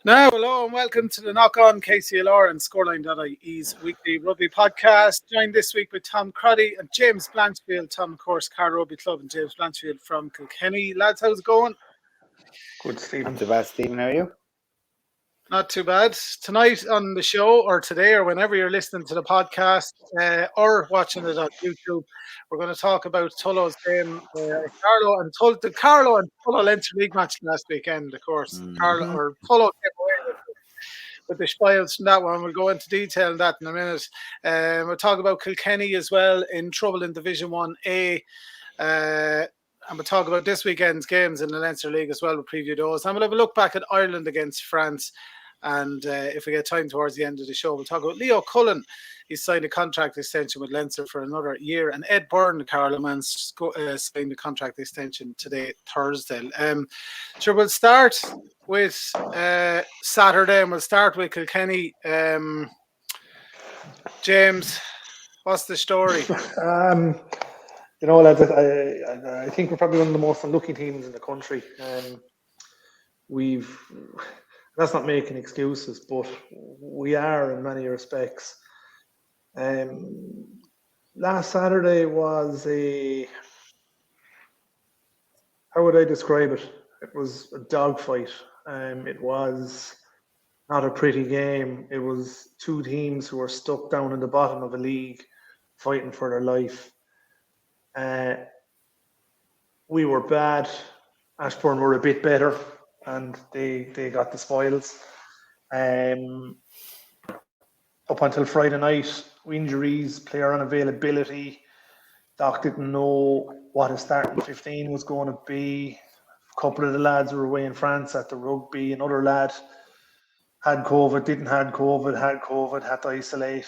Now, hello and welcome to the Knock On KCLR and Scoreline.ie's weekly rugby podcast. Joined this week with Tom Crotty and James Blanchfield. Tom, of course, Carlow Rugby Club, and James Blanchfield from Kilkenny. Lads, how's it going? Good, Stephen. Not too bad, Stephen. How are you? Not too bad. Tonight on the show, or today, or whenever you're listening to the podcast or watching it on YouTube, we're going to talk about Tullow's game, Carlow and Tullow Leinster League match last weekend, of course. Tullow came away with the spoils from that one. We'll go into detail on that in a minute. We'll talk about Kilkenny as well, in trouble in Division 1A. And we'll talk about this weekend's games in the Leinster League as well. We'll preview those. And we'll have a look back at Ireland against France. And if we get time towards the end of the show, we'll talk about Leo Cullen. He's signed a contract extension with Leinster for another year. And Ed Byrne, the Carlow man, signed a contract extension today, Thursday. Sure, we'll start with Saturday, and we'll start with Kilkenny. James, what's the story? Lads, I think we're probably one of the most unlucky teams in the country. That's not making excuses, but we are in many respects. Last Saturday was how would I describe it? It was a dogfight. It was not a pretty game. It was two teams who were stuck down in the bottom of a league fighting for their life. We were bad. Ashbourne were a bit better, and they got the spoils. Up until Friday night, injuries, player unavailability. Doc didn't know what his starting 15 was going to be. A couple of the lads were away in France at the rugby. Another lad had COVID, had COVID, had to isolate.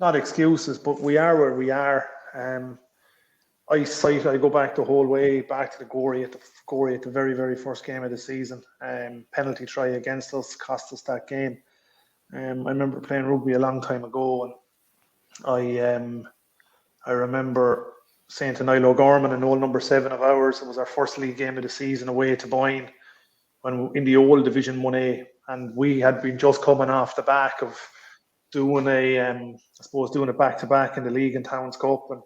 Not excuses, but we are where we are. I go back the whole way back to the Gorey at the very, very first game of the season. Penalty try against us cost us that game. I remember playing rugby a long time ago, and I remember saying to Niall O'Gorman, an old number 7 of ours, it was our first league game of the season away to Boyne, when in the old Division 1A, and we had been just coming off the back of doing a back-to-back in the league and Towns Cup, and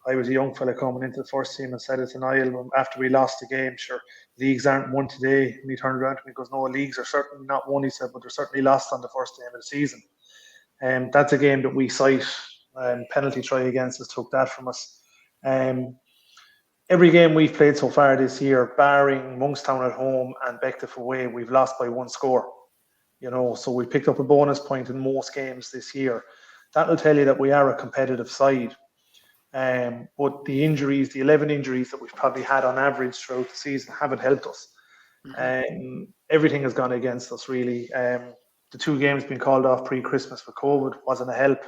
I was a young fella coming into the first team and said it to Niall after we lost the game, sure, leagues aren't won today. And he turned around to me and goes, no, leagues are certainly not won, he said, but they're certainly lost on the first game of the season. That's a game that we cite. Penalty try against us took that from us. Every game we've played so far this year, barring Monkstown at home and Bective away, we've lost by 1 score. So we picked up a bonus point in most games this year. That'll tell you that we are a competitive side. But the 11 injuries that we've probably had on average throughout the season haven't helped us. Everything has gone against us, really. The 2 games being called off pre-Christmas with COVID wasn't a help.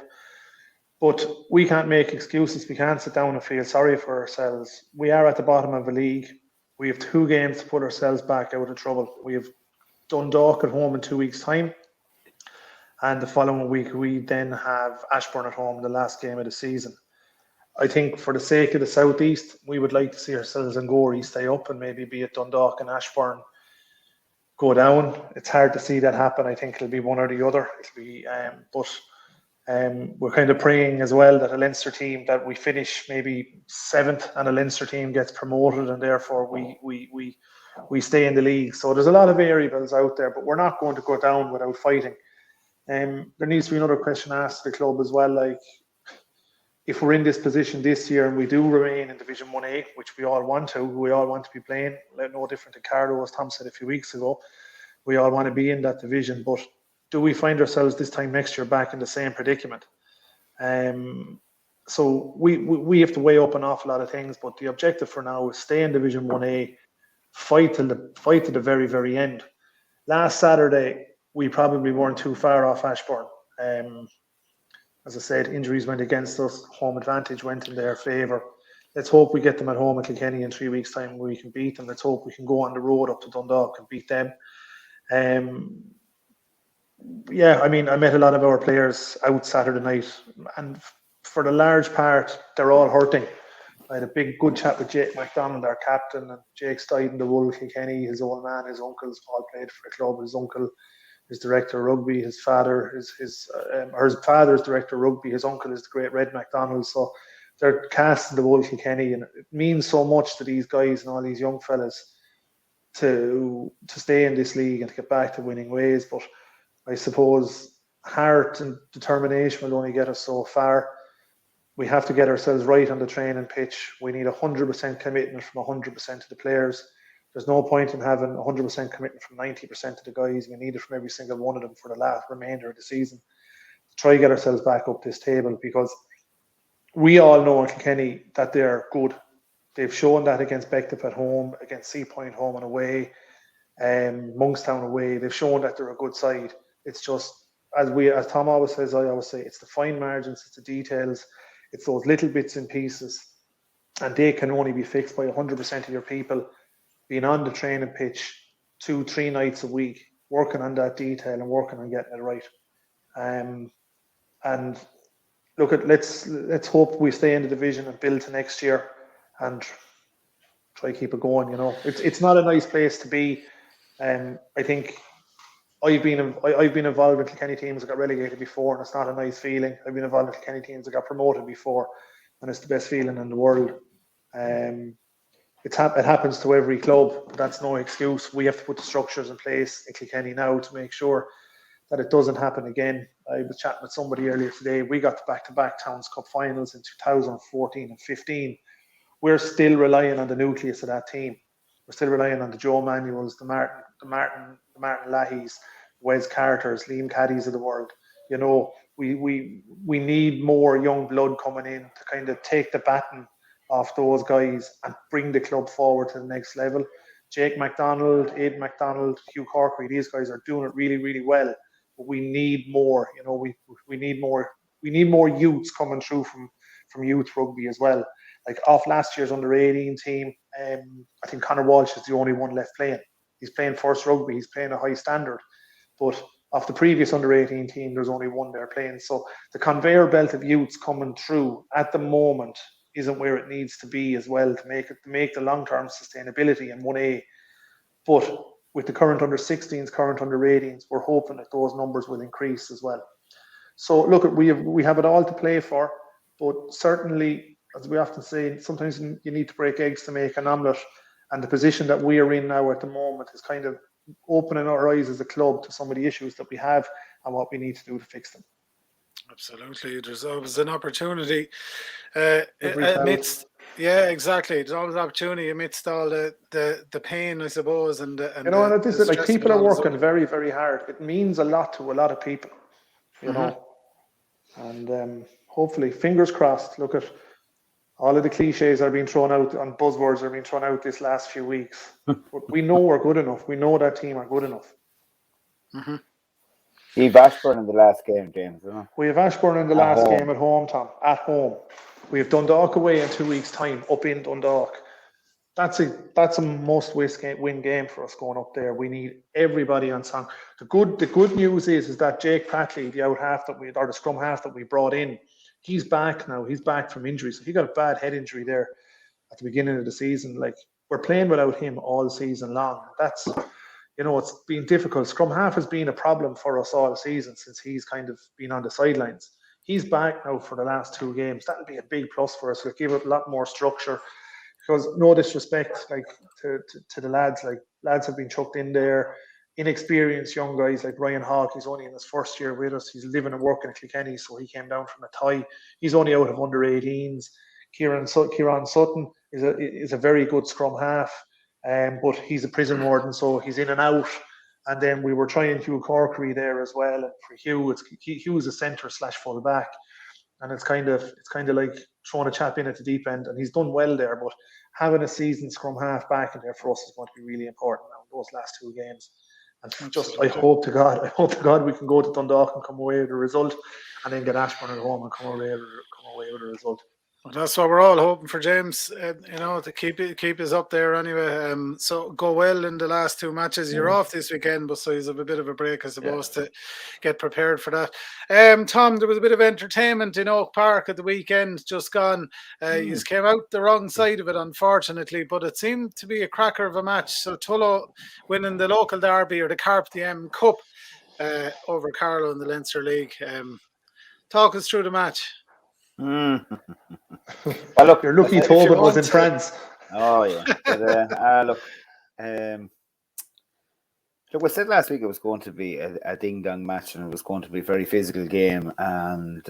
But we can't make excuses. We can't sit down and feel sorry for ourselves. We are at the bottom of a league. We have 2 games to put ourselves back out of trouble. We have Dundalk at home in 2 weeks' time. And the following week, we then have Ashbourne at home, the last game of the season. I think for the sake of the South East, we would like to see ourselves in Gorey stay up and maybe be at Dundalk and Ashbourne go down. It's hard to see that happen. I think it'll be one or the other. We're kind of praying as well that a Leinster team, that we finish maybe 7th and a Leinster team gets promoted, and therefore we stay in the league. So there's a lot of variables out there, but we're not going to go down without fighting. There needs to be another question asked to the club as well, like, if we're in this position this year and we do remain in Division 1A, which we all want to be playing, no different to Carlow, as Tom said a few weeks ago, we all want to be in that division, but do we find ourselves this time next year back in the same predicament? So we have to weigh up an awful lot of things, but the objective for now is stay in Division 1A, fight to the very, very end. Last Saturday, we probably weren't too far off Ashbourne. As I said, injuries went against us. Home advantage went in their favour. Let's hope we get them at home at Kilkenny in 3 weeks' time where we can beat them. Let's hope we can go on the road up to Dundalk and beat them. I met a lot of our players out Saturday night, and for the large part, they're all hurting. I had a good chat with Jake MacDonald, our captain, and Jake's died in the wool. Kilkenny, his old man, his uncles all played for the club. His uncle is director of rugby. His father is his father's director of rugby. His uncle is the great Red MacDonald. So they're cast in the wool, Kilkenny, and it means so much to these guys and all these young fellas to stay in this league and to get back to winning ways. But I suppose heart and determination will only get us so far. We have to get ourselves right on the training pitch. We need 100% commitment from 100% of the players. There's no point in having 100% commitment from 90% of the guys. We need it from every single one of them for the last remainder of the season. Try to get ourselves back up this table, because we all know in Kilkenny that they're good. They've shown that against Bective at home, against Sea Point home and away, Monkstown away. They've shown that they're a good side. It's just, as Tom always says, I always say, it's the fine margins, it's the details, it's those little bits and pieces, and they can only be fixed by 100% of your people being on the training pitch 2-3 nights a week, working on that detail and working on getting it right. And look, let's hope we stay in the division and build to next year and try to keep it going. You know, it's not a nice place to be. I think I've been involved with Kilkenny teams that got relegated before, and it's not a nice feeling. I've been involved with Kilkenny teams that got promoted before, and it's the best feeling in the world. It happens to every club, but that's no excuse. We have to put the structures in place in Kilkenny now to make sure that it doesn't happen again. I was chatting with somebody earlier today. We got the back-to-back Towns Cup finals in 2014 and 15. We're still relying on the nucleus of that team. We're still relying on the Joe Manuels, the Martin Lahys, the Wes Carters, Liam Caddies of the world. You know, we need more young blood coming in to kind of take the baton off those guys and bring the club forward to the next level. Jake MacDonald, Aidan MacDonald, Hugh Corkery, these guys are doing it really, really well. But we need more. You know, we need more. We need more youths coming through from youth rugby as well. Like off last year's under-18 team, I think Conor Walsh is the only one left playing. He's playing first rugby. He's playing a high standard. But off the previous under-18 team, there's only one there playing. So the conveyor belt of youths coming through at the moment isn't where it needs to be as well to make the long-term sustainability in 1A. But with the current under-16s, current under-18s, we're hoping that those numbers will increase as well. So look, we have it all to play for, but certainly, as we often say, sometimes you need to break eggs to make an omelette, and the position that we are in now at the moment is kind of opening our eyes as a club to some of the issues that we have and what we need to do to fix them. Absolutely, there's always an opportunity amidst. Yeah, exactly. There's always an opportunity amidst all the pain, I suppose, and you know, and this is like people are working very, very hard. It means a lot to a lot of people, you know, and hopefully, fingers crossed. Look at all of the cliches are being thrown out and buzzwords are being thrown out this last few weeks. But we know we're good enough. We know that team are good enough. Mm-hmm. You have Ashbourne in the last game, James. We have Ashbourne in the last game at home, Tom. At home. We have Dundalk away in 2 weeks' time, up in Dundalk. That's a must-win game for us going up there. We need everybody on song. The good news is that Jake Patley, the scrum half that we brought in, he's back now. He's back from injury. So he got a bad head injury there at the beginning of the season. Like, we're playing without him all season long. That's, you know, it's been difficult. Scrum half has been a problem for us all season since he's kind of been on the sidelines. He's back now for the last 2 games. That'll be a big plus for us. It'll give it a lot more structure. Because no disrespect, like to the lads, like lads have been chucked in there, inexperienced young guys like Ryan Hawke. He's only in his first year with us. He's living and working in Kilkenny, so he came down from a tie. He's only out of under-18s. Kieran Sutton is a very good scrum half, but he's a prison warden, so he's in and out. And then we were trying Hugh Corkery there as well. And for Hugh, Hugh's a centre / full back. And it's kind of like throwing a chap in at the deep end, and he's done well there. But having a seasoned scrum half back in there for us is going to be really important now in those last 2 games. And just, I hope to God we can go to Dundalk and come away with a result, and then get Ashbourne at home and come away with a result. Well, that's what we're all hoping for, James. To keep us up there anyway. So go well in the last two matches. You're off this weekend, but so he's a bit of a break, I suppose, to get prepared for that. Tom, there was a bit of entertainment in Oak Park at the weekend just gone. You came out the wrong side of it, unfortunately, but it seemed to be a cracker of a match. So Tullow winning the local derby or the Carp DM Cup over Carlow in the Leinster League. Talk us through the match. Well, look, You're lucky Tobin was in France. Oh yeah, but look, we said last week it was going to be a ding dong match and it was going to be a very physical game, and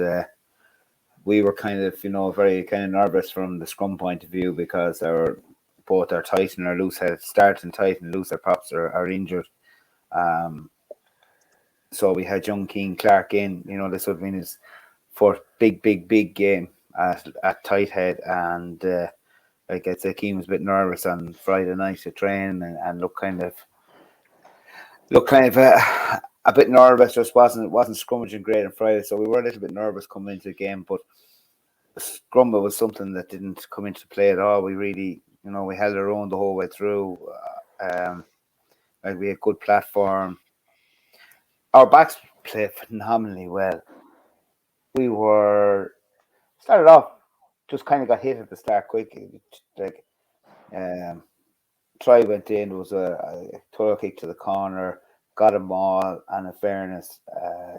we were kind of very kind of nervous from the scrum point of view because both our tight and our loose head starting tight and loose head props are injured. So we had young Keane Clark in. This would have been his first big game at Tighthead, and like I'd say, Keane was a bit nervous on Friday night to train and looked kind of a bit nervous. Just wasn't scrummaging great on Friday, so we were a little bit nervous coming into the game. But scrumming was something that didn't come into play at all. We really, we held our own the whole way through. We had good platform. Our backs played phenomenally well. We started off, just kind of got hit at the start quick. Try went in, there was a Tullow kick to the corner, got a maul, and in fairness,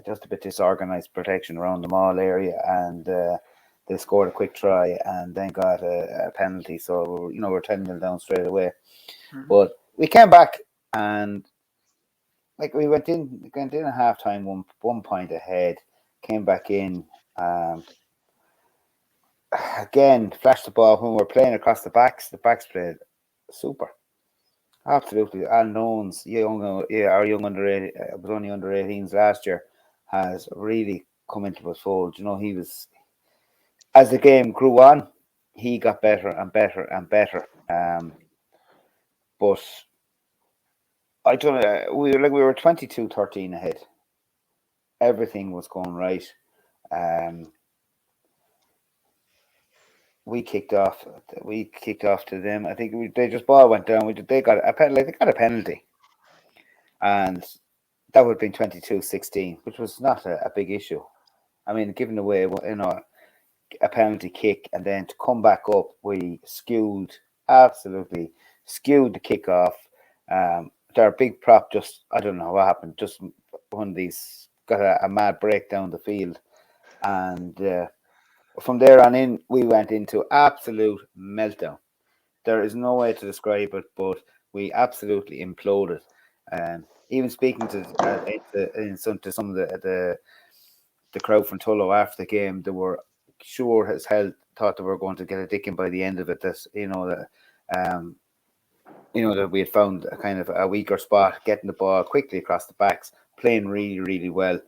just a bit disorganised protection around the maul area, and they scored a quick try and then got a penalty. So, we're 10-0 down straight away. Mm-hmm. But we came back and we went in at half time, 1 point ahead, came back in. Again, flashed the ball when we were playing across the backs. The backs played super. Absolutely. Unknowns, our young under 18, was only under 18s last year, has really come into his fold. He was, as the game grew on, he got better and better and better. But I don't know, we were 22-13 ahead. Everything was going right. We kicked off to them. I think they just ball went down. They got a penalty. They got a penalty, and that would have been 22-16, which was not a big issue. I mean, giving away a penalty kick and then to come back up, we absolutely skewed the kickoff. Their big prop I don't know what happened. Just one of these got a mad break down the field, and from there on in, we went into absolute meltdown. There is no way to describe it, but we absolutely imploded. Even speaking to some of the crowd from Tullow after the game, they were sure as hell thought they were going to get a dicking by the end of it. That that we had found a kind of a weaker spot, getting the ball quickly across the backs, playing really, really well.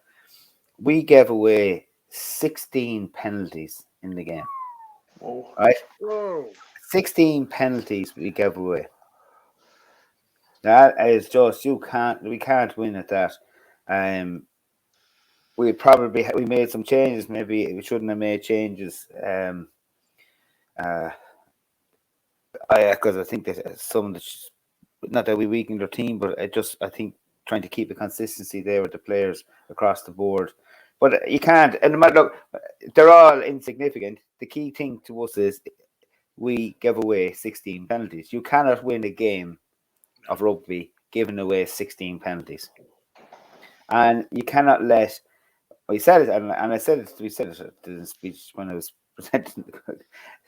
We gave away 16 penalties in the game. Whoa. Right? Whoa. 16 penalties we gave away. That is just, we can't win at that. We made some changes. Maybe we shouldn't have made changes. Because I think that not that we weakened our team, but I think trying to keep the consistency there with the players across the board. But you can't, and look, they're all insignificant. The key thing to us is we gave away 16 penalties. You cannot win a game of rugby giving away 16 penalties. And you cannot let, we said it, and we said it in the speech when I was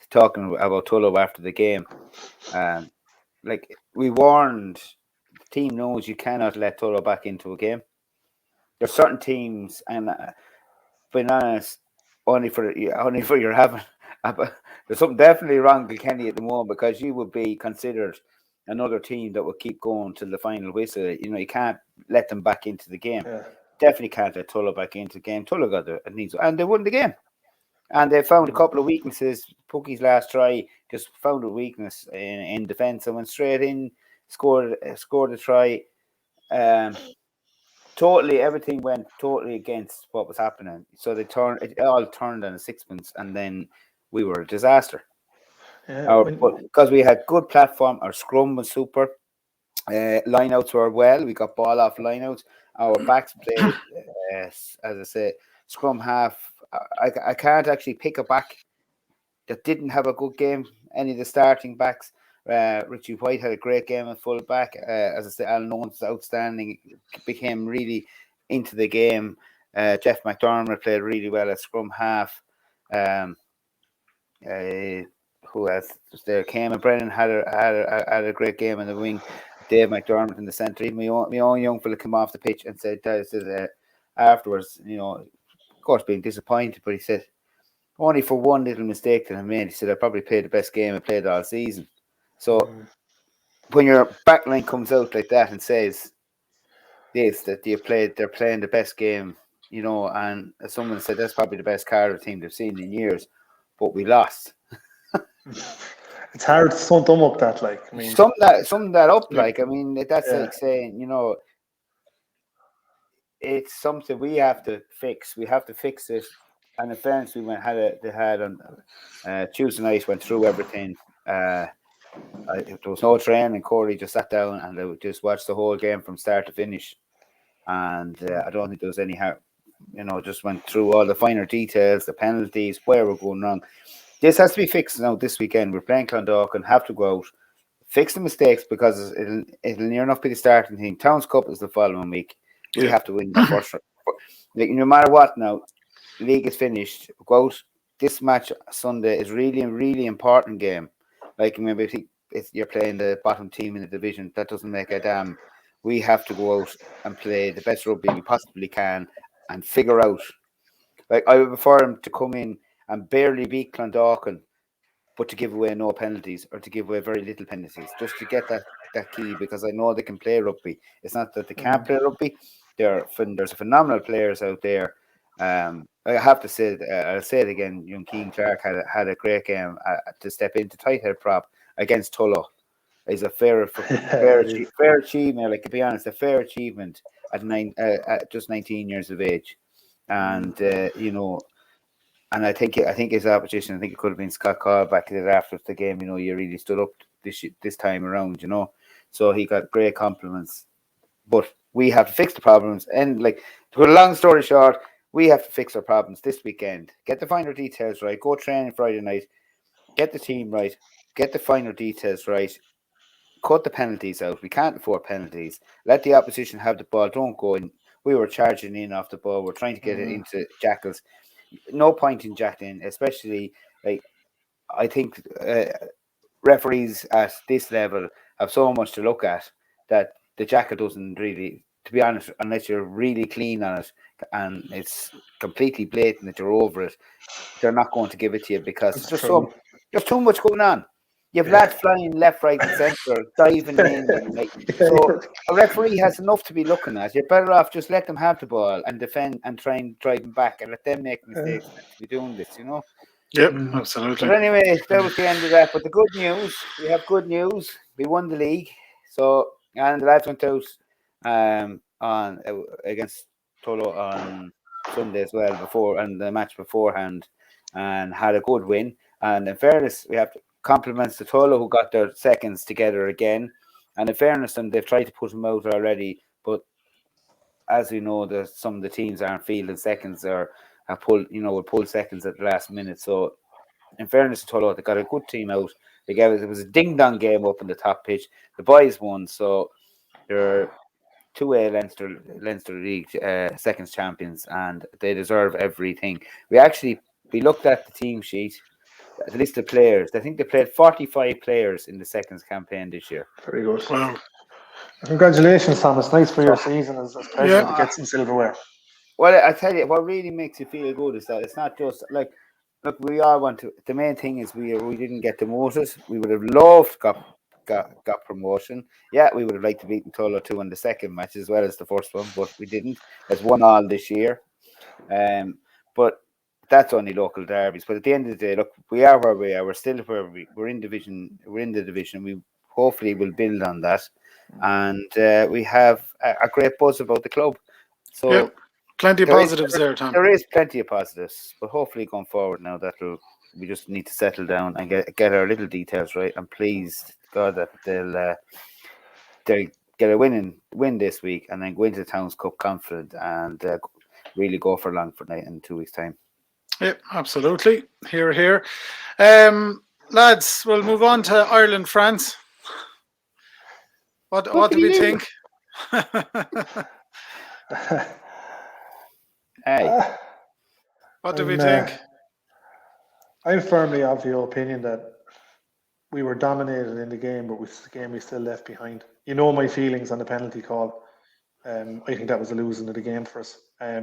talking about Tullow after the game. We warned, the team knows you cannot let Tullow back into a game. There's certain teams, and being honest, only for your having, there's something definitely wrong with Kilkenny at the moment, because you would be considered another team that will keep going till the final whistle. You can't let them back into the game. Yeah. Definitely can't let Tullow back into the game. Tullow got the needs, and they won the game. And they found a couple of weaknesses. Puckie's last try just found a weakness in defence and went straight in, scored a try. Totally, everything went totally against what was happening. So it all turned on a sixpence, and then we were a disaster. Yeah, Because we had good platform, our scrum was super. Lineouts were well. We got ball off lineouts. Our backs played, as I say, scrum half. I can't actually pick a back that didn't have a good game. Any of the starting backs. Richie White had a great game at full back. As I say, Alan Owens outstanding. Became really into the game. Jeff McDermott played really well at scrum half. Who else was there? Cam and Brennan had a great game in the wing. Dave McDermott in the centre. Even my own young fella came off the pitch and said afterwards, of course, being disappointed, but he said only for one little mistake that I made. He said I probably played the best game I played all season. So when your backline comes out like that and says this, that they're playing the best game, and someone said that's probably the best Cardiff team they've seen in years, but we lost. It's hard to sum them up that, like, I mean, sum that up, like, I mean, that's like saying, it's something we have to fix. We have to fix it. And in fairness, they had on Tuesday night, went through everything. There was no training. Corey just sat down and they just watched the whole game from start to finish. And I don't think there was any, just went through all the finer details, the penalties, where we're going wrong. This has to be fixed now this weekend. We're playing Clondalkin, have to go out, fix the mistakes, because it'll near enough be the starting team. Towns Cup is the following week. We have to win the first round. Like, no matter what now, league is finished. Go out. This match Sunday is really a really important game. Like, maybe if you're playing the bottom team in the division, that doesn't make a damn. We have to go out and play the best rugby we possibly can and figure out. Like, I would prefer him to come in and barely beat Clondalkin, but to give away no penalties, or to give away very little penalties, just to get that key, because I know they can play rugby. It's not that they can't play rugby. There's phenomenal players out there. I have to say, I'll say it again, young Keane Clark had a great game to step into Tighthead prop against Tullow. Is a fair achievement. Like, to be honest, a fair achievement at just 19 years of age, and and I think his opposition, I think it could have been Scott Call back there after the game. You really stood up this time around. So he got great compliments. But we have to fix the problems, and, like, to put a long story short, we have to fix our problems this weekend. Get the finer details right. Go training Friday night. Get the team right. Get the finer details right. Cut the penalties out. We can't afford penalties. Let the opposition have the ball. Don't go in. We were charging in off the ball. We're trying to get it into jackals. No point in jacking, especially, like, I think referees at this level have so much to look at that the jackal doesn't really, to be honest, unless you're really clean on it and it's completely blatant that you're over it, they're not going to give it to you, because there's too much going on. You have lads flying left, right, and centre, diving in. So a referee has enough to be looking at. You're better off just let them have the ball and defend and try and drive them back and let them make mistakes than to be doing this, Yep, absolutely. But anyway, that was the end of that. But the good news, we have good news. We won the league. So, and the lads went out on against Tullow on Sunday as well, and the match beforehand, and had a good win. And in fairness, we have to compliments to Tullow, who got their seconds together again. And in fairness, they've tried to put them out already, but as we know, some of the teams aren't fielding seconds or will pull seconds at the last minute. So in fairness to Tullow, they got a good team out. It was a ding-dong game up in the top pitch. The boys won, so they're 2A Leinster League seconds champions, and they deserve everything. We looked at the team sheet, the list of players. I think they played 45 players in the seconds campaign this year. Very good. Wow. Congratulations, Tom. It's nice for your season. It's a pleasure to get some silverware. Well, I tell you, what really makes you feel good is that it's not just like, look, we all want to. The main thing is we didn't get demoted. We would have loved got promotion. Yeah, we would have liked to beat Tullow 2 in the second match as well as the first one, but we didn't. It's 1-1 this year. But that's only local derbies. But at the end of the day, look, we are where we are. We're still where we're in division. We're in the division. We hopefully will build on that, and we have a great buzz about the club. So plenty of positives there, Tom. There is plenty of positives, but hopefully going forward now that'll we just need to settle down and get our little details right. And please, God, that they'll get a win this week and then go into the Towns Cup confident and really go for Longford night in 2 weeks' time. Yeah, absolutely. Here. Lads, we'll move on to Ireland, France. What do we think? Hey. What do we think? I'm firmly of the opinion that we were dominated in the game, but the game we still left behind. You know my feelings on the penalty call. I think that was a losing of the game for us. I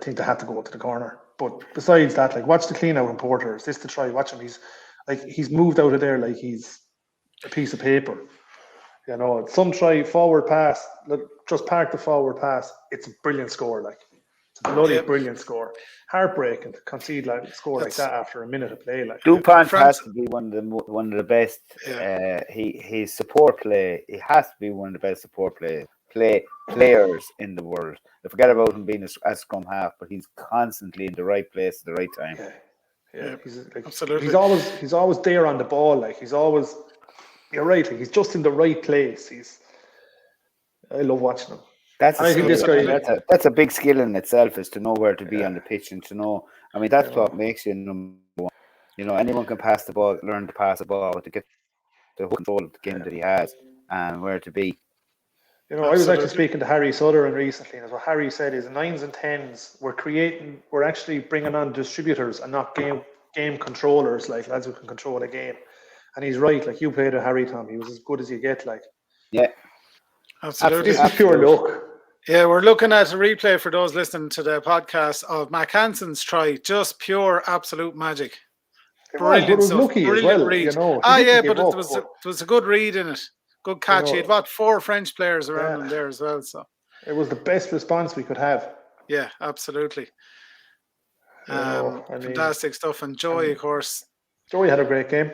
think they had to go to the corner. But besides that, like, watch the clean out in Porter. Is this the try? Watch him. He's moved out of there like he's a piece of paper. You know, some try forward pass. Look, just park the forward pass. It's a brilliant score. Like, it's a bloody brilliant score. Heartbreaking to concede like a score like that after a minute of play. Like, Dupont has to be one of the best. Yeah. His support play. He has to be one of the best support players in the world. I forget about him being a scrum half, but he's constantly in the right place at the right time. Yeah. Absolutely. He's always there on the ball. Like, he's always. You're right. Like, he's just in the right place. I love watching him. That's a big skill in itself, is to know where to be on the pitch and to know. I mean, that's what makes you number one. You know, anyone can pass the ball, learn to pass the ball, to get the control of the game that he has and where to be. You know, I was actually speaking to Harry Sutherland recently, and what Harry said is 9s and 10s we're actually bringing on distributors and not game controllers, like lads who can control a game. And he's right. Like, you played with Harry, Tom. He was as good as you get. Like, yeah, absolutely. This is pure luck. Yeah, we're looking at a replay for those listening to the podcast of Mac Hansen's try. Just pure, absolute magic. Brilliant stuff. Brilliant read. You know, it was a good read in it. Good catch. You know, he had 4 French players around him there as well. So it was the best response we could have. Yeah, absolutely. Fantastic stuff. And Joey, of course. Joey had a great game.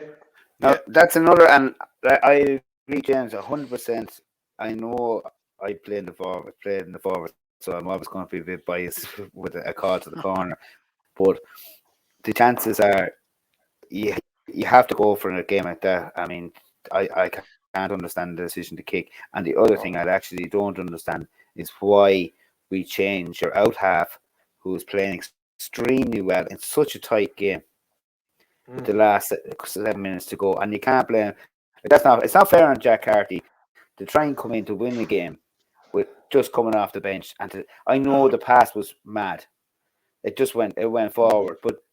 Now, that's another, and I agree, James, 100%. I know I played in the forward, so I'm always going to be a bit biased with a call to the corner. But the chances are you have to go for a game like that. I mean, I can't understand the decision to kick. And the other thing I actually don't understand is why we change your out half, who is playing extremely well in such a tight game. With the last 7 minutes to go, and you can't blame. It's not fair on Jack Carty to try and come in to win the game with just coming off the bench. And I know the pass was mad; it went forward, but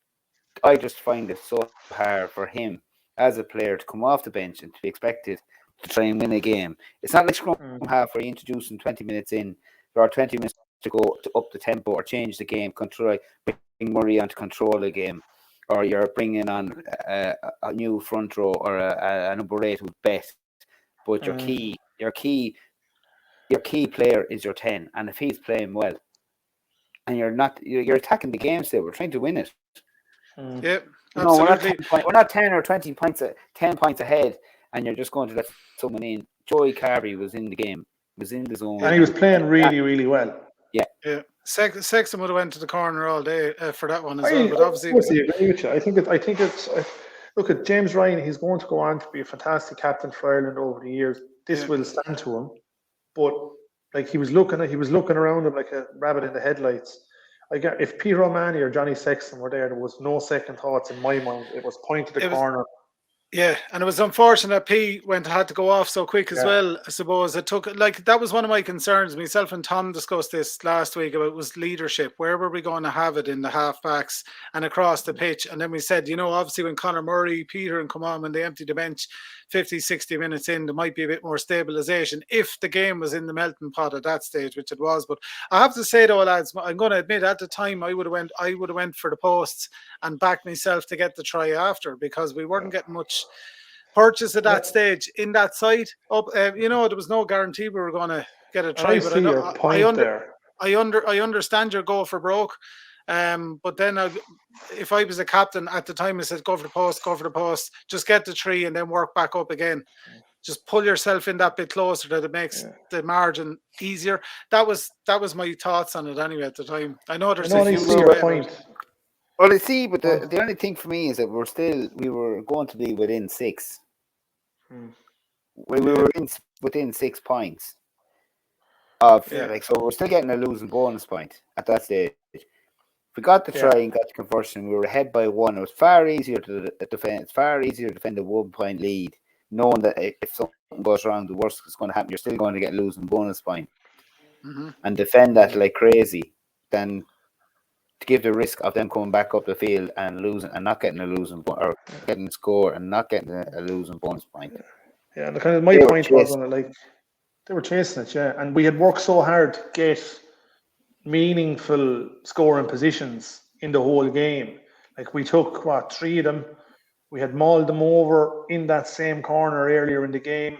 I just find it so hard for him as a player to come off the bench and to be expected to try and win a game. It's not like scrum half where you introduce him 20 minutes in, or 20 minutes to go to up the tempo or change the game, bring Murray on to control the game. Or you're bringing on a new front row or a number 8 who's best, but your key player is your 10, and if he's playing well, and you're attacking the game still, we're trying to win it. Yep, no, we're not 10 or 20 points, 10 points ahead, and you're just going to let someone in. Joey Carby was in the game, was in the zone, and he was playing really, really well. Yeah. Sexton would have went to the corner all day for that one as well. But obviously, I agree with you. I think it's. Look at James Ryan. He's going to go on to be a fantastic captain for Ireland over the years. This will stand to him. But like, he was looking around him like a rabbit in the headlights. If Peter O'Mahony or Johnny Sexton were there was no second thoughts in my mind. It was point to the corner. Yeah, and it was unfortunate P had to go off so quick as well. I suppose it took, like, that was one of my concerns. Myself and Tom discussed this last week about was leadership. Where were we going to have it in the halfbacks and across the pitch? And then we said, you know, obviously when Conor Murray, Peter and come on, when they empty the bench 50, 60 minutes in, there might be a bit more stabilisation if the game was in the melting pot at that stage, which it was. But I have to say though, lads, I'm going to admit at the time I would have went for the posts and backed myself to get the try after, because we weren't getting much purchase at that stage in that side. You know, there was no guarantee we were going to get a try. I understand your go for broke. But then if I was a captain at the time, I said, go for the post, just get the 3 and then work back up again. Just pull yourself in that bit closer that it makes the margin easier. That was my thoughts on it anyway at the time. I know there's a huge point. Well, I see, but the only thing for me is that we were going to be within 6. We were within 6 points of so we're still getting a losing bonus point at that stage. If we got the try and got the conversion, we were ahead by 1. It was far easier to defend. It's far easier to defend a 1 point lead, knowing that if something goes wrong, the worst is going to happen. You're still going to get a losing bonus point, and defend that like crazy, than to give the risk of them coming back up the field and losing and not getting a losing or getting a score and not getting a losing bonus point. Yeah, and kind of my point was on it, like they were chasing it, and we had worked so hard to get meaningful scoring positions in the whole game. Like we took 3 of them, we had mauled them over in that same corner earlier in the game.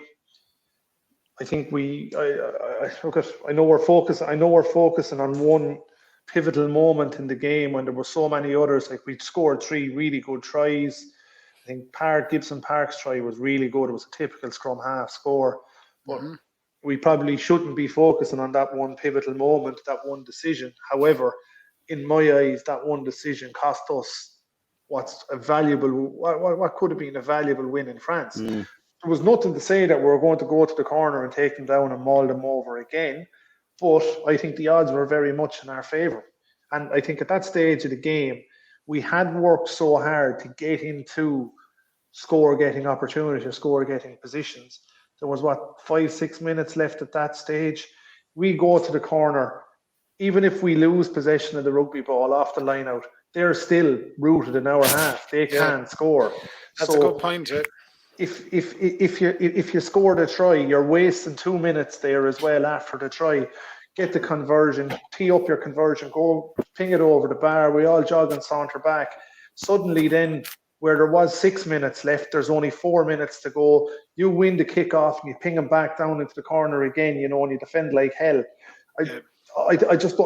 I think I know we're focusing on one pivotal moment in the game when there were so many others. Like we scored 3 really good tries. I think Gibson Park's try was really good. It was a typical scrum half score, but we probably shouldn't be focusing on that one pivotal moment, that one decision. However, in my eyes, that one decision cost us what could have been a valuable win in France. There was nothing to say that we were going to go to the corner and take them down and maul them over again, but I think the odds were very much in our favour. And I think at that stage of the game, we had worked so hard to get into score-getting opportunities, score-getting positions. There was 5-6 minutes left at that stage. We go to the corner, even if we lose possession of the rugby ball off the line out, they're still rooted in our half. They can't score. That's a good point. If you scored a try, you're wasting 2 minutes there as well after the try. Get the conversion, tee up your conversion, go ping it over the bar. We all jog and saunter back. Suddenly, then, where there was 6 minutes left, there's only 4 minutes to go. You win the kickoff and you ping them back down into the corner again, and you defend like hell. I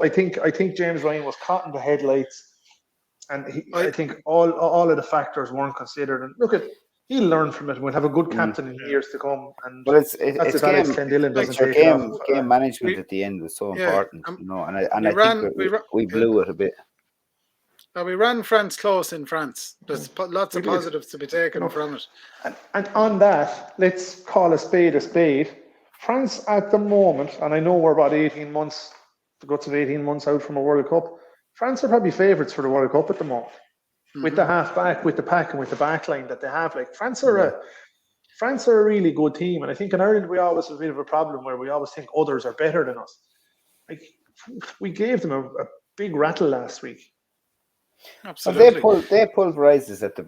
think James Ryan was caught in the headlights, and I think all of the factors weren't considered. And look, he'll learn from it. And we'll have a good captain in years to come. And it's game management at the end was so important, and I think we blew it a bit. We ran France close in France. There's lots of positives to be taken from it. And on that, let's call a spade a spade. France at the moment, and I know we're about 18 months, the guts of 18 months out from a World Cup. France are probably favourites for the World Cup at the moment. With the half back, with the pack, and with the back line that they have. Like France are a really good team. And I think in Ireland we always have a bit of a problem where we always think others are better than us. Like we gave them a big rattle last week. Absolutely. They pulverized us at the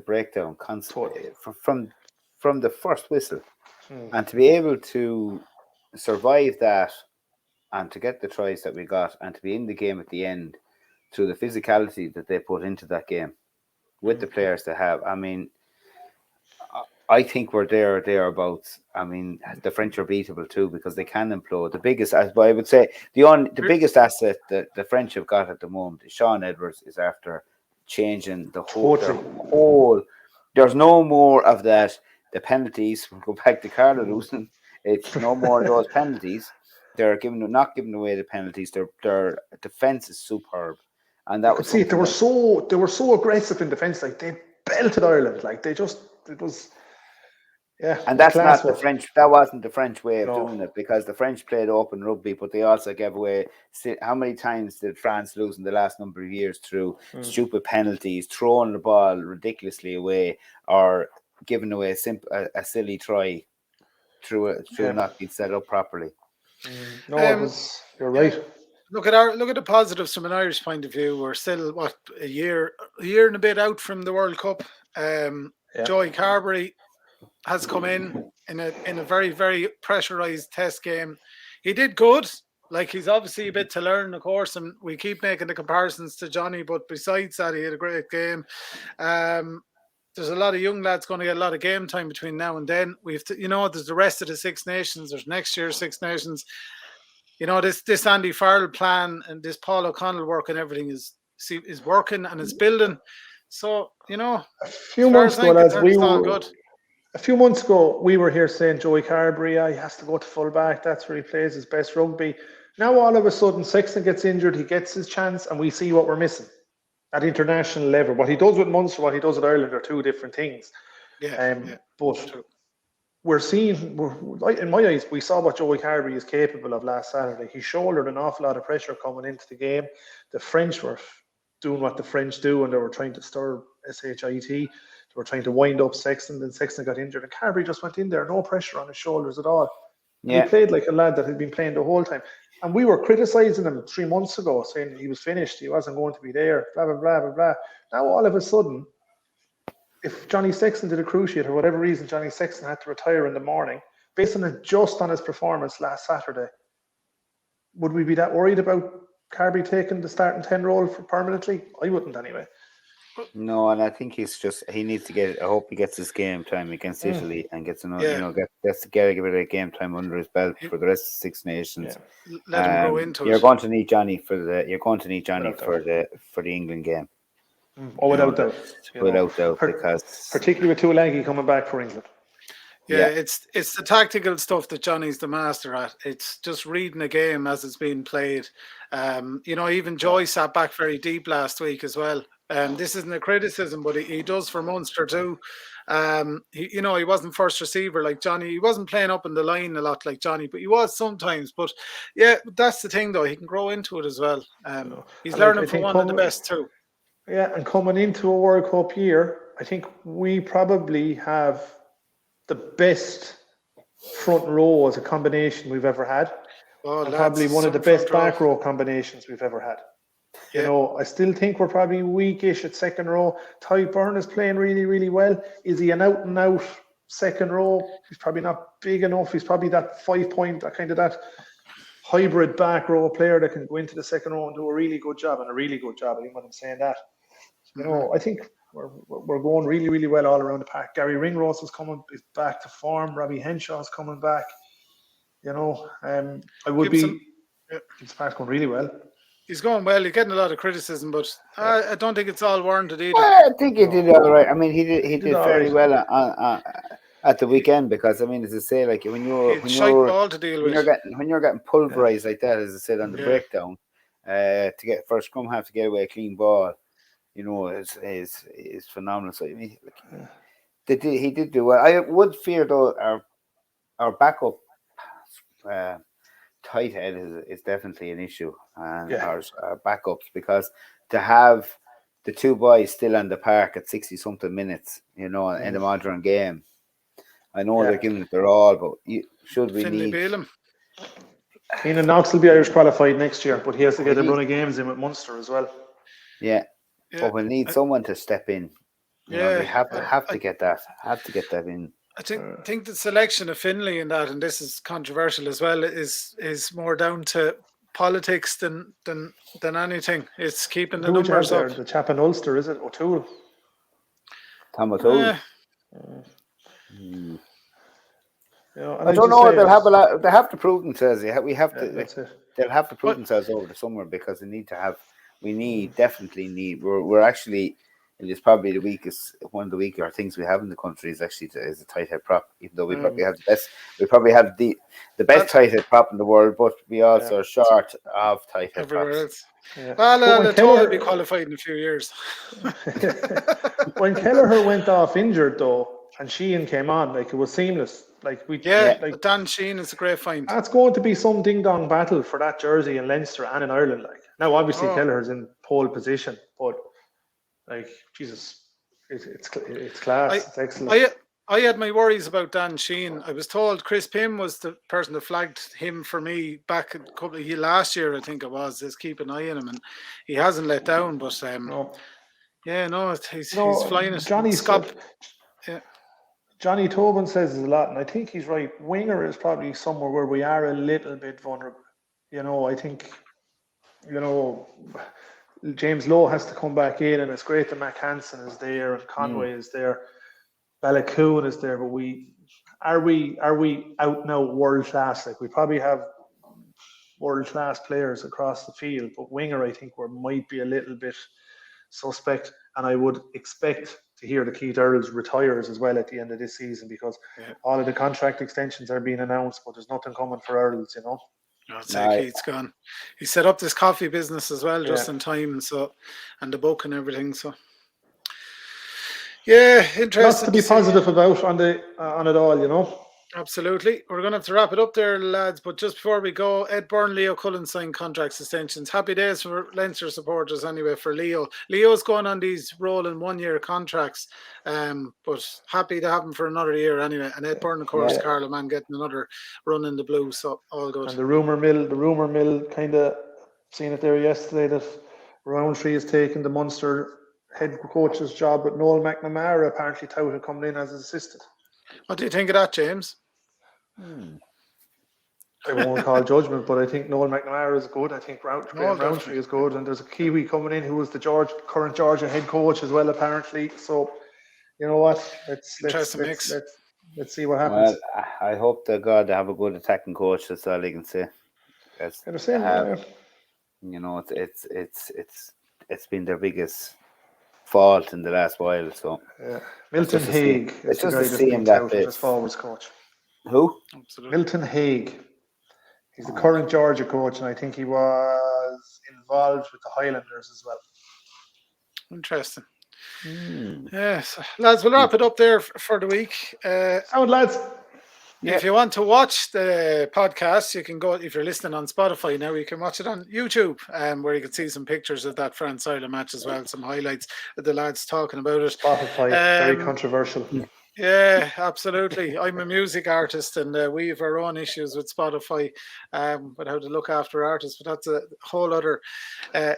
breakdown constantly from the first whistle, and to be able to survive that, and to get the tries that we got, and to be in the game at the end through the physicality that they put into that game with the players they have. I mean, I think we're thereabouts. I mean, the French are beatable too because they can implode. The biggest, I would say, the biggest asset that the French have got at the moment is Sean Edwards is after changing the whole. There's no more of that. The penalties. We'll go back to Carlow losing. It's no more of those penalties. They're not giving away the penalties. Their defense is superb, and that was see. They were so aggressive in defense. Like they belted Ireland. Like it was. Yeah, and that's not the French. That wasn't the French way of doing it because the French played open rugby, but they also gave away. How many times did France lose in the last number of years through stupid penalties, throwing the ball ridiculously away, or giving away a silly try through not being set up properly? You're right. Look at the positives from an Irish point of view. We're still a year and a bit out from the World Cup. Joey Carberry has come in a very, very pressurized test game. He did good. Like he's obviously a bit to learn, of course, and we keep making the comparisons to Johnny. But besides that, he had a great game. There's a lot of young lads going to get a lot of game time between now and then. There's the rest of the Six Nations. There's next year's Six Nations. This Andy Farrell plan and this Paul O'Connell work and everything is working and it's building. So a few months ago, lads, good. A few months ago, we were here saying Joey Carberry, he has to go to full back. That's where he plays his best rugby. Now, all of a sudden, Sexton gets injured. He gets his chance, and we see what we're missing. at international level. What he does with Munster, what he does with Ireland are two different things. But true. We're seeing, in my eyes, we saw what Joey Carbery is capable of last Saturday. He shouldered an awful lot of pressure coming into the game. The French were doing what the French do, and they were trying to stir SHIT. They were trying to wind up Sexton, then Sexton got injured, and Carbery just went in there, no pressure on his shoulders at all. And he played like a lad that had been playing the whole time. And we were criticising him 3 months ago, saying he was finished, he wasn't going to be there, blah, blah, blah, blah, blah. Now, all of a sudden, if Johnny Sexton did a cruciate, or whatever reason Johnny Sexton had to retire in the morning, based on his performance last Saturday, would we be that worried about Carbery taking the starting 10 role permanently? I wouldn't anyway. No, and I think he needs to get. I hope he gets his game time against Italy and gets another. Gets to get a bit of game time under his belt for the rest of the Six Nations. Yeah. Let him grow into it. You're going to need Johnny for the England game. Without doubt. Without doubt, because particularly with Tullow coming back for England. Yeah, it's the tactical stuff that Johnny's the master at. It's just reading a game as it's being played. Even Joy sat back very deep last week as well. This isn't a criticism, but he does for Munster too. He wasn't first receiver like Johnny. He wasn't playing up in the line a lot like Johnny, but he was sometimes. But yeah, that's the thing though. He can grow into it as well. He's learning from one of the best too. Yeah, and coming into a World Cup year, I think we probably have the best front row as a combination we've ever had. And probably one of the best back row combinations we've ever had. Yeah. I still think we're probably weakish at second row. Byrne is playing really, really well. Is he an out and out second row? He's probably not big enough. He's probably that 5-point, that hybrid back row player that can go into the second row and do a really good job. I think when I'm saying that. I think we're going really, really well all around the park. Gary Ringrose is back to form. Robbie Henshaw's coming back. I would Gibson, His park's going really well. He's going well. He's getting a lot of criticism, but I don't think it's all warranted either. Well, I think he did all right. I mean, he did fairly well at the weekend, because I mean, as I say, like when you're getting pulverized like that, as I said on the breakdown, to get first scrum half to get away a clean ball, is phenomenal. So I mean, he did do well. I would fear though our backup Tighthead is definitely an issue, and our backups, because to have the two boys still on the park at 60-something minutes, in the modern game, I know they're giving it their all, but we need Bielam. Keenan Knox will be Irish qualified next year, but he has to get a run of games in with Munster as well. Yeah. But we'll need someone to step in. They have to get that. Have to get that in. I think the selection of Finlay in that, and this is controversial as well, is more down to politics than anything. It's keeping the numbers up. The chap in Ulster, is it O'Toole? Tom O'Toole. I don't know. They'll have a lot. They have to prove themselves. We have to. They'll have to prove themselves over the summer, because they need to have. Definitely need. We're actually. It is probably one of the weaker things we have in the country is actually is a tight head prop. Even though we probably have the best, the best tight head prop in the world, but we also are short of tight head props. Yeah. Well, Tullow will be qualified in a few years. When Kelleher went off injured though, and Sheehan came on, it was seamless. Dan Sheehan is a great find. That's going to be some ding dong battle for that jersey in Leinster and in Ireland. Now, obviously, Kelleher's in pole position, but. Jesus, it's class. It's excellent. I had my worries about Dan Sheehan. I was told Chris Pym was the person that flagged him for me back a couple of years last year. I think it was. Just keep an eye on him, and he hasn't let down. But he's flying it. Johnny Tobin says a lot, and I think he's right. Winger is probably somewhere where we are a little bit vulnerable. I think, James Lowe has to come back in, and it's great that Mac Hansen is there and Conway is there, Balakoon is there, but are we out now world class? We probably have world class players across the field, but winger I think might be a little bit suspect, and I would expect to hear that Keith Earls retires as well at the end of this season, because all of the contract extensions are being announced, but there's nothing coming for Earls, I'd say Keith's gone. He set up this coffee business as well, just in time, and the book and everything. So, yeah, interesting. Lots to be positive about on it all, Absolutely. We're going to have to wrap it up there, lads. But just before we go, Ed Byrne, Leo Cullen signed contract extensions. Happy days for Leinster supporters anyway for Leo. Leo's going on these rolling 1-year contracts, but happy to have him for another year anyway. And Ed Byrne, of course, Carlow man getting another run in the blue, so all good. And the rumour mill kind of seen it there yesterday that Roundtree is taking the Munster head coach's job, but Noel McNamara apparently touted coming in as his assistant. What do you think of that, James? I won't call judgment, but I think Noel McNamara is good. I think Roundtree is good, and there's a Kiwi coming in who was the current Georgia head coach as well, apparently. So, you know what? Let's see what happens. Well, I hope to God they have a good attacking coach. That's all I can say. You know, it's been their biggest fault in the last while. So Milton Haig is the guy that's been touted as forwards coach. Who? Absolutely. Milton Haig. He's the current Georgia coach, and I think he was involved with the Highlanders as well. Interesting. Yes, lads, we'll wrap it up there for the week. Lads. If you want to watch the podcast, you can go. If you're listening on Spotify now, you can watch it on YouTube, where you can see some pictures of that France Ireland match as well, some highlights of the lads talking about it. Spotify, very controversial. Yeah, absolutely. I'm a music artist, and we have our own issues with Spotify, with how to look after artists. But that's a whole other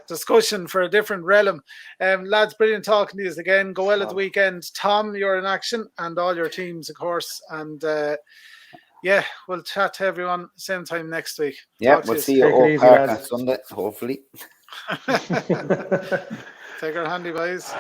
discussion for a different realm. Lads, brilliant talking to you again. Go well at the weekend. Tom, you're in action, and all your teams, of course. And yeah, we'll chat to everyone same time next week. Yeah, we'll see you all Park on Sunday, hopefully. Take her handy, boys.